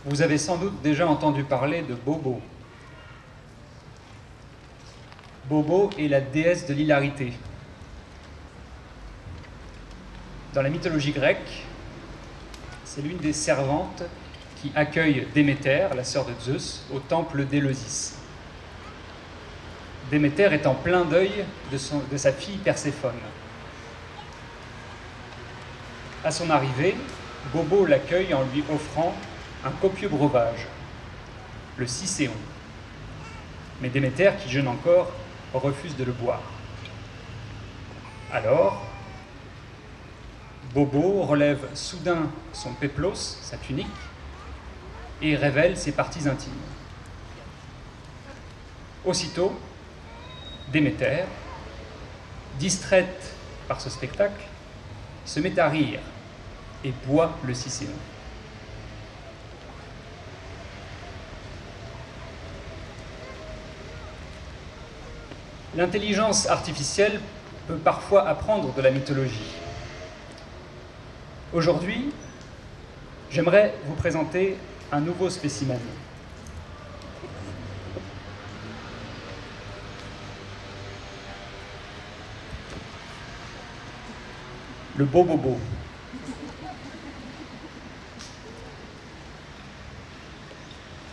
Vous avez sans doute déjà entendu parler de Bobo. Bobo est la déesse de l'hilarité. Dans la mythologie grecque, c'est l'une des servantes qui accueille Déméter, la sœur de Zeus, au temple d'Éleusis. Déméter est en plein deuil de sa fille Perséphone. À son arrivée, Bobo l'accueille en lui offrant un copieux breuvage, le Cicéon. Mais Déméter, qui jeûne encore, refuse de le boire. Alors, Bobo relève soudain son péplos, sa tunique, et révèle ses parties intimes. Aussitôt, Déméter, distraite par ce spectacle, se met à rire et boit le Cicéon. L'intelligence artificielle peut parfois apprendre de la mythologie. Aujourd'hui, j'aimerais vous présenter un nouveau spécimen. Le Bobobo.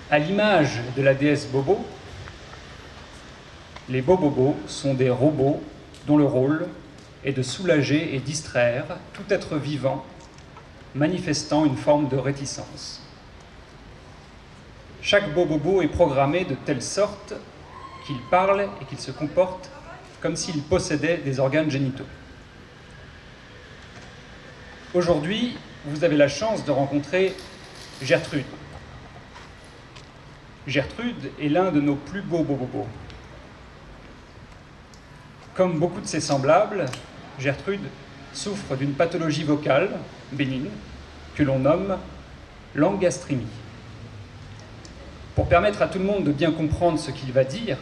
À l'image de la déesse Bobo, les Bobobos sont des robots dont le rôle est de soulager et distraire tout être vivant manifestant une forme de réticence. Chaque Bobobo est programmé de telle sorte qu'il parle et qu'il se comporte comme s'il possédait des organes génitaux. Aujourd'hui, vous avez la chance de rencontrer Gertrude. Gertrude est l'un de nos plus beaux Bobobos. Comme beaucoup de ses semblables, Gertrude souffre d'une pathologie vocale bénigne que l'on nomme l'angastrémie. Pour permettre à tout le monde de bien comprendre ce qu'il va dire,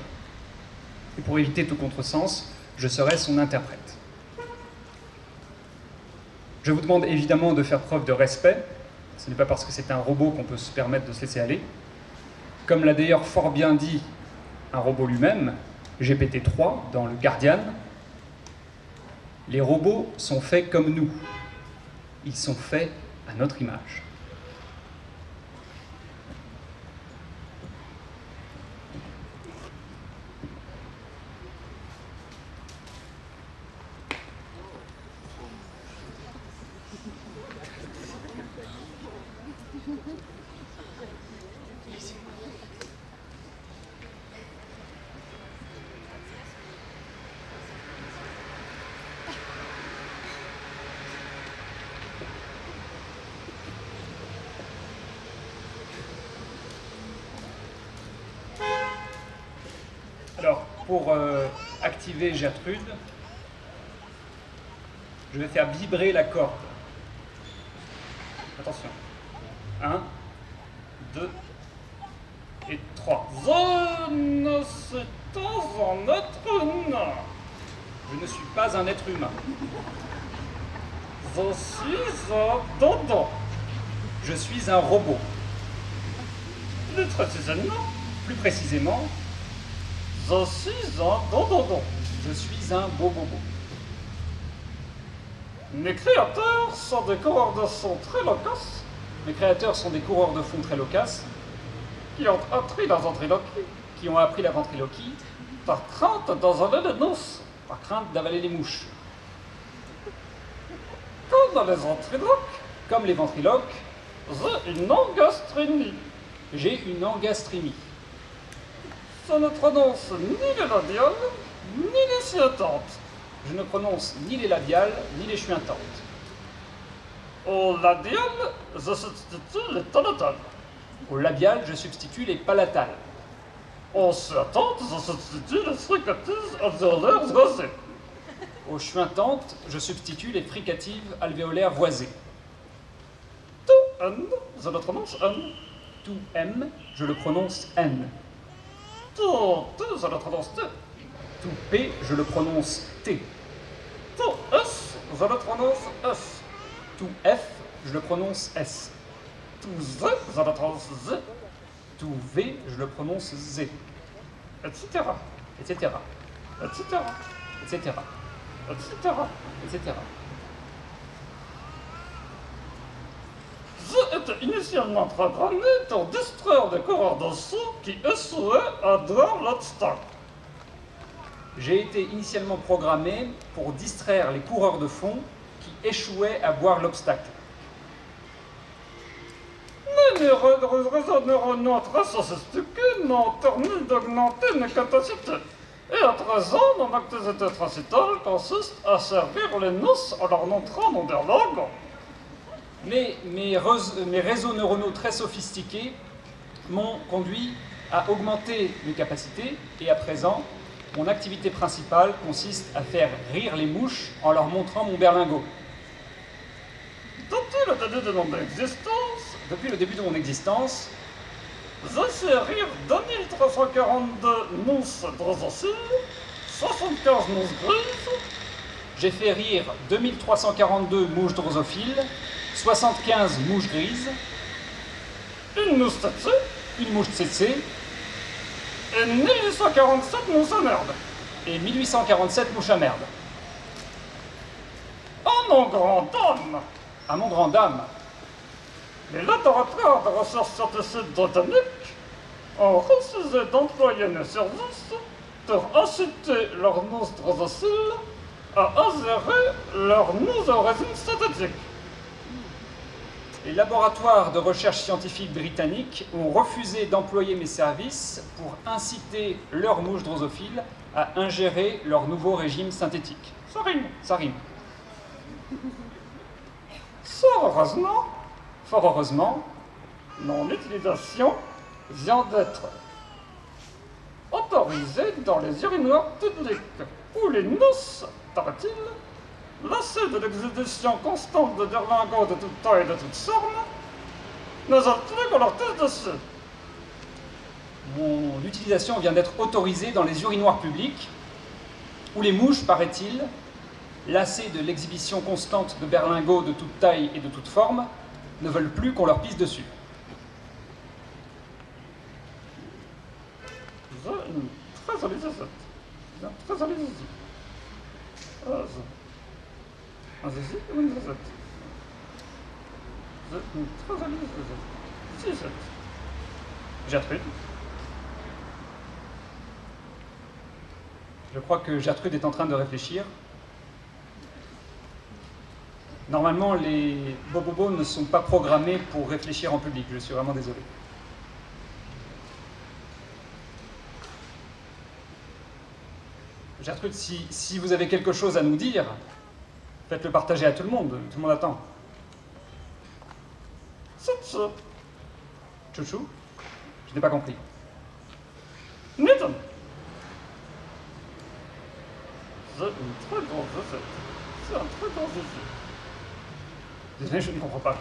et pour éviter tout contresens, je serai son interprète. Je vous demande évidemment de faire preuve de respect. Ce n'est pas parce que c'est un robot qu'on peut se permettre de se laisser aller. Comme l'a d'ailleurs fort bien dit un robot lui-même, GPT-3, dans le Guardian, les robots sont faits comme nous. Ils sont faits à notre image. Alors, pour activer Gertrude, je vais faire vibrer la corde. Attention. 1, 2 et 3. Je ne suis pas un être humain. Je ne suis pas un être humain. Je suis un dodo. Je suis un robot. Plus précisément, je suis un dododon. Je suis un bobobo. Mes créateurs sont des coureurs de son très loquaces. Mes créateurs sont des coureurs de fond très loquaces qui ont appris la ventriloquie par crainte d'avaler les noces, par crainte d'avaler les mouches. Comme les ventriloques, j'ai une angastrémie. J'ai une angastrémie. Je ne prononce ni les labiales, ni les suintantes. Je ne prononce ni les labiales, ni les chuintantes. Au labial, je substitue les palatales. Au labial, je substitue les palatales. Aux suintantes, je substitue les fricatives alvéolaires voisées. Aux chuintantes, je substitue les fricatives alvéolaires voisées. Tout N, je le prononce N. Tout M, je le prononce N. Tout je le prononce T. Tout P, je le prononce T. Tout S, je le prononce S. Tout F, je le prononce S. Tout Z, je le prononce Z. Tout V, je le prononce Z. Etc. Etc. Etc. Etc. Etc. Etc. Z était initialement programmé pour distraire des coureurs de saut qui échouaient à dans l'obstacle. J'ai été initialement programmé pour distraire les coureurs de fond qui échouaient à boire l'obstacle. Mais les réseaux neuronaux très sophistiqués n'ont permis d'augmenter mes capacités. Et à présent, mon activité principale consiste à servir les noces en leur montrant mon dialogue. Mais mes réseaux neuronaux très sophistiqués m'ont conduit à augmenter mes capacités et à présent, mon activité principale consiste à faire rire les mouches en leur montrant mon berlingot. Depuis le début de mon existence, Depuis le début de mon existence, j'ai fait rire 2342 mousses drosophile, 75 mousses grises, j'ai fait rire 2342 mouches drosophiles, 75 mouches grises, une mousse tsetse une mouche tsetse et 1847 mousses à merde. et 1847 mouches à merde. Oh mon grand homme! À mon grand dame, Les laboratoires de recherche scientifique britanniques ont refusé d'employer mes services pour inciter leurs mousses drosophiles à ingérer leurs nouveaux régimes synthétiques. les laboratoires de recherche scientifique britanniques ont refusé d'employer mes services pour inciter leurs mouches drosophiles à ingérer leur nouveau régime synthétique. Ça rime. Ça rime. Fort heureusement, mon utilisation vient d'être autorisée dans les urinoirs publics, où les noces, paraît-il, lassées de l'exhibition constante de berlingots de toute taille et de toute forme, ne veulent plus qu'on leur tisse dessus. Mon utilisation vient d'être autorisée dans les urinoirs publics, où les mouches, paraît-il, lassées de l'exhibition constante de berlingots de toute taille et de toute forme, ne veulent plus qu'on leur pisse dessus. J'ai une très jolie zizette. J'ai une très jolie zizi. Un zizi ou une zizette? J'ai une très jolie zizette. Zizette. Gertrude. Je crois que Gertrude est en train de réfléchir. Normalement, les bobobos ne sont pas programmés pour réfléchir en public. Je suis vraiment désolé. Gertrude, si vous avez quelque chose à nous dire, faites-le partager à tout le monde. Tout le monde attend. Chouchou. Chouchou? Je n'ai pas compris. Newton. J'ai une très grande zizette. C'est un très grand zizi. Désolé, je ne comprends pas.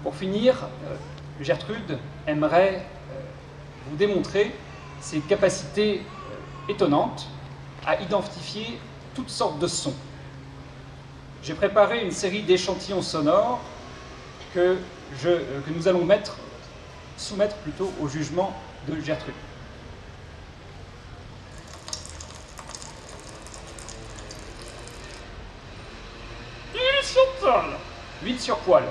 Pour finir, Gertrude aimerait vous démontrer ses capacités étonnantes à identifier toutes sortes de sons. J'ai préparé une série d'échantillons sonores que nous allons soumettre plutôt au jugement de Gertrude. Il s'entale. 8 sur poil.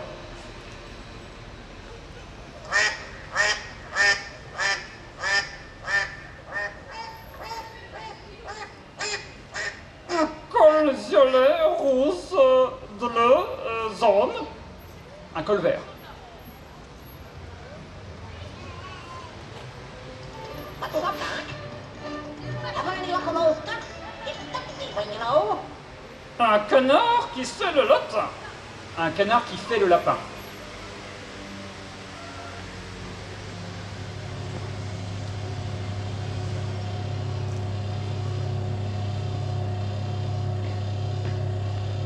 Un col violet, rouge, bleu, jaune. Un col vert. Un canard qui fait le latin. Un canard qui fait le lapin.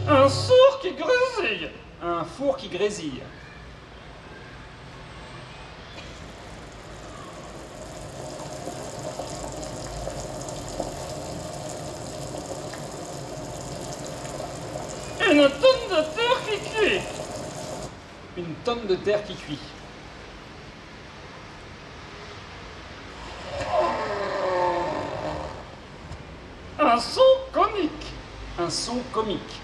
Un sourd qui grésille. Un four qui grésille. Une tonne de terre qui cuit. Une tonne de terre qui cuit. Un son conique. Un son comique.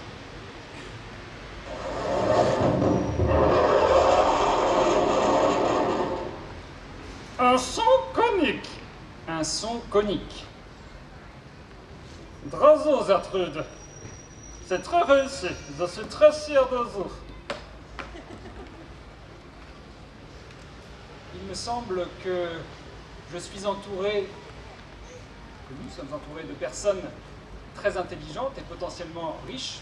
Un son conique. Un son conique. Bravo, Gertrude. C'est très réussi. Je suis très fier de vous. Il me semble que je suis entouré, que nous sommes entourés de personnes très intelligentes et potentiellement riches.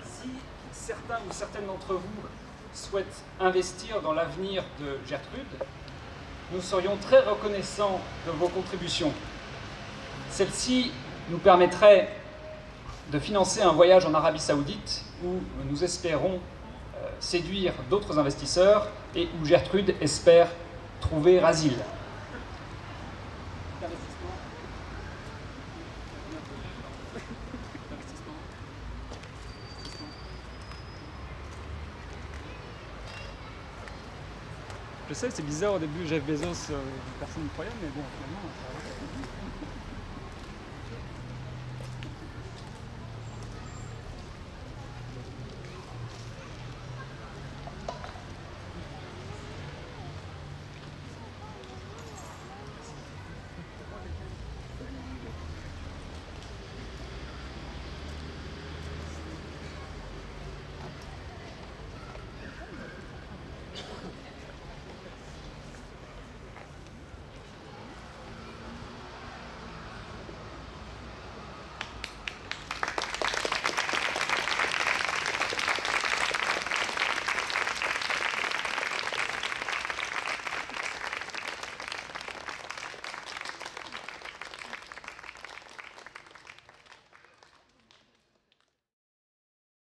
Si certains ou certaines d'entre vous souhaitent investir dans l'avenir de Gertrude, nous serions très reconnaissants de vos contributions. Celles-ci nous permettraient de financer un voyage en Arabie Saoudite où nous espérons séduire d'autres investisseurs et où Gertrude espère trouver asile. Je sais, c'est bizarre au début, Jeff Bezos, personne ne croyait, mais bon, finalement, ça va.